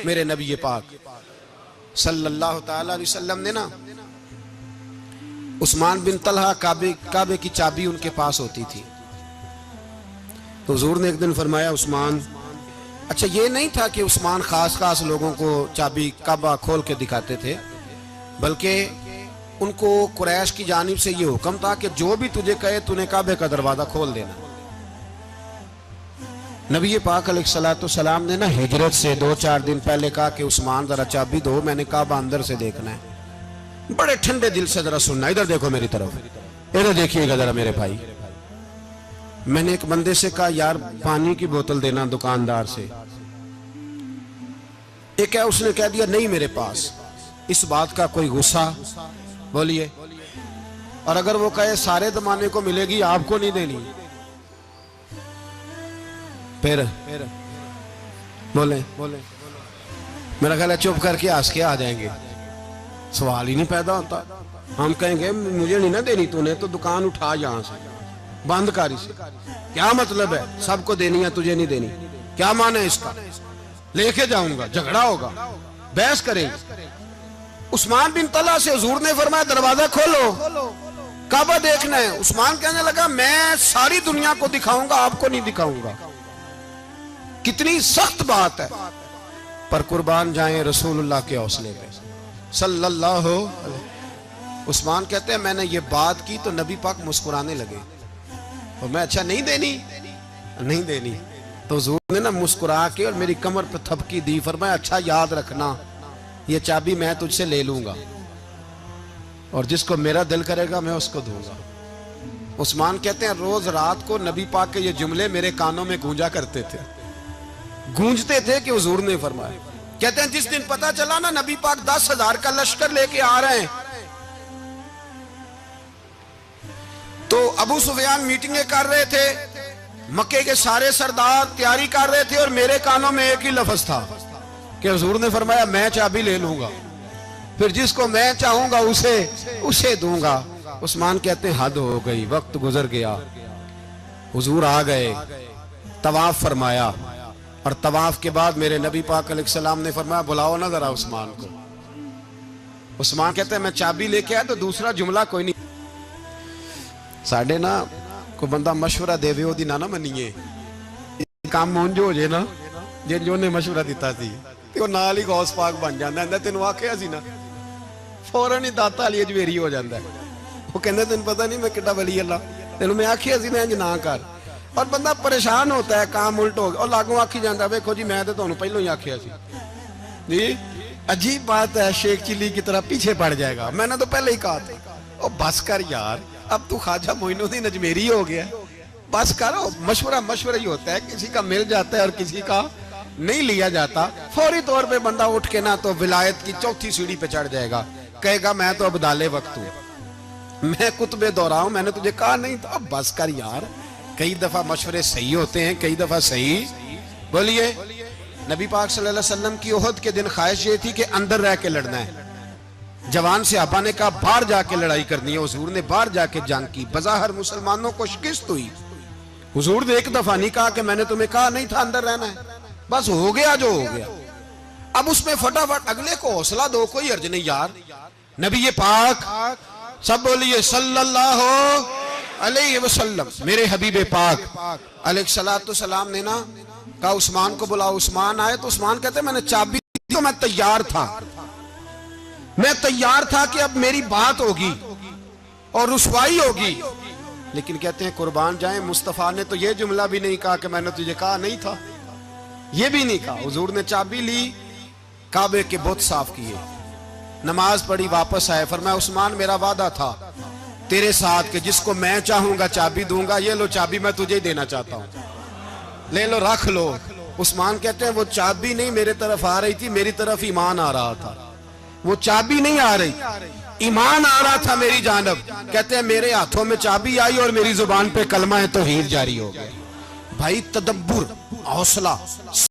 मेरे नबी पाक सल्लल्लाहु ताला अलैहि वसल्लम ने ना उस्मान बिन तलहा काबे की चाबी उनके पास होती थी। तो हुजूर ने एक दिन फरमाया उस्मान, अच्छा ये नहीं था कि उस्मान खास लोगों को चाबी काबा खोल के दिखाते थे, बल्कि उनको कुरैश की जानिब से ये हुक्म था कि जो भी तुझे कहे तूने काबे का दरवाजा खोल देना। नबी पाक अलैहिस्सलाम ने ना हिजरत से 2-4 दिन पहले कहा कि उस्मान जरा चाबी दो, मैंने काबा अंदर से देखना है। बड़े ठंडे दिल से जरा सुनना, इधर देखो मेरी तरफ, इधर देखिएगा जरा मेरे भाई। मैंने एक बंदे से कहा यार पानी की बोतल देना दुकानदार से, एक है उसने कह दिया नहीं मेरे पास। इस बात का कोई गुस्सा बोलिए, और अगर वो कहे सारे जमाने को मिलेगी आपको नहीं देनी, फिर बोले मेरा ख्याल है चुप करके हंस के आ जाएंगे, सवाल ही नहीं पैदा होता। हम कहेंगे मुझे नहीं ना देनी तूने, तो दुकान उठा यहां से, बंद कर इसे। क्या मतलब है सबको देनी है तुझे नहीं देनी, क्या माने इसका? लेके जाऊंगा, झगड़ा होगा, बहस करेंगे। उस्मान बिन तलहा से हुजूर ने फरमाया दरवाजा खोलो, काबा देखना है। उस्मान कहने लगा मैं सारी दुनिया को दिखाऊंगा, आपको नहीं दिखाऊंगा। कितनी सख्त बात है, पर कुर्बान जाएं रसूलुल्लाह के हौसले पे सल्लल्लाहु अलैहि। उस्मान कहते हैं मैंने ये बात की तो नबी पाक मुस्कुराने लगे, और मैं अच्छा नहीं देनी। तो हुजूर ने ना मुस्कुरा के और मेरी कमर पे थपकी दी, फरमाया अच्छा याद रखना ये चाबी मैं तुझसे ले लूंगा, और जिसको मेरा दिल करेगा मैं उसको दूंगा। उस्मान कहते हैं रोज रात को नबी पाक के ये जुमले मेरे कानों में गूंजते थे कि हुजूर ने फरमाया। कहते हैं जिस दिन पता चला ना नबी पाक 10,000 का लश्कर लेके आ रहे हैं, तो अबू सुफियान मीटिंगें कर रहे थे, मक्के के सारे सरदार तैयारी कर रहे थे, और मेरे कानों में एक ही लफ्ज था कि हुजूर ने फरमाया मैं चाबी ले लूंगा, फिर जिसको मैं चाहूंगा उसे दूंगा। उस्मान कहते हैं हद हो गई, वक्त गुजर गया। हुजूर आ गए, तवाफ फरमाया, और तवाफ के बाद मेरे नबी पाक अलैहिस्सलाम ने फरमाया बुलाओ ना जरा उस्मान को। उस्मान कहते हैं मैं चाबी लेके आया तो दूसरा जुमला कोई नहीं। साढ़े ना कोई बंदा मशवरा देवे ओदी ना मनीए, काम मुंज हो जे ना जे जो ने मशवरा दिता सी ते ओ नाल ही गौस पाक बन जांदा है। तेनू आखिया सी ना, फौरन ही दाता वाली अजवेरी हो जाता है। वो कहंदे तेन पता नहीं मैं किड्डा वली अल्लाह, तेनू मैं आखिया सी ना इंज ना कर, और बंदा परेशान होता है, काम उल्ट हो गया और लागों आखी जाता वेखो जी मैं तो तुहानू पहलों ही आखिया सी जी। अजीब बात है, शेख चिल्ली की तरह पीछे पड़ जाएगा, मैंने तो पहले ही कहा था। ओ बस कर यार, अब तू ख्वाजा मोइनुद्दीन अजमेरी हो गया, बस करो। मशवरा ही होता है, किसी का मिल जाता है और किसी का नहीं लिया जाता। फौरी तौर पे बंदा उठ के ना तो विलायत की 4थी सीढ़ी पे चढ़ जाएगा, कहेगा मैं तो अब दाले वक्त हूं, मैं कुतबे दौरा हूं, मैंने तुझे कहा नहीं था। अब बस कर यार, कई दफा मशवरे सही होते हैं, कई दफा सही। बोलिए नबी पाक सल्लल्लाहु अलैहि वसल्लम की ओहद के दिन ख्वाहिश ये थी कि अंदर रह के लड़ना है। जवान सहाबा ने कहा बाहर जाके लड़ाई करनी है, हुजूर ने बाहर जाके जंग की, बज़ाहिर मुसलमानों को शिकस्त हुई। हुजूर ने एक दफा नहीं कहा कि मैंने तुम्हें कहा नहीं था अंदर रहना है, बस हो गया जो हो गया। अब उसमें फटाफट अगले को हौसला दो, कोई अर्ज नहीं यार। नबी पाक सब बोलिए सल्लल्लाहु अलैहि वसल्लम, मेरे हबीबे पाक अलैहिस्सलाम ने ना कहा उस्मान को बुलाओ। उस्मान आए तो उस्मान कहते मैंने चाबी दी तो मैं तैयार था कि अब मेरी बात होगी और रुसवाई होगी, लेकिन कहते हैं कुर्बान जाएं मुस्तफा ने तो ये जुमला भी नहीं कहा कि मैंने तुझे कहा नहीं था, ये भी नहीं कहा। हुजूर ने चाबी ली, काबे के बुत साफ किए, नमाज पढ़ी, वापस आए, फरमाया उस्मान मेरा वादा था तेरे साथ कि जिसको मैं चाहूंगा चाबी दूंगा, ये लो चाबी मैं तुझे ही देना चाहता हूं, ले लो रख लो। उस्मान कहते हैं वो चाबी नहीं मेरे तरफ आ रही थी, मेरी तरफ ईमान आ रहा था। वो चाबी नहीं आ रही, ईमान आ रहा था मेरी जानब। कहते हैं मेरे हाथों में चाबी आई और मेरी जुबान पे कलमा है तौहीद जारी हो गया। भाई तदब्बुर, हौसला,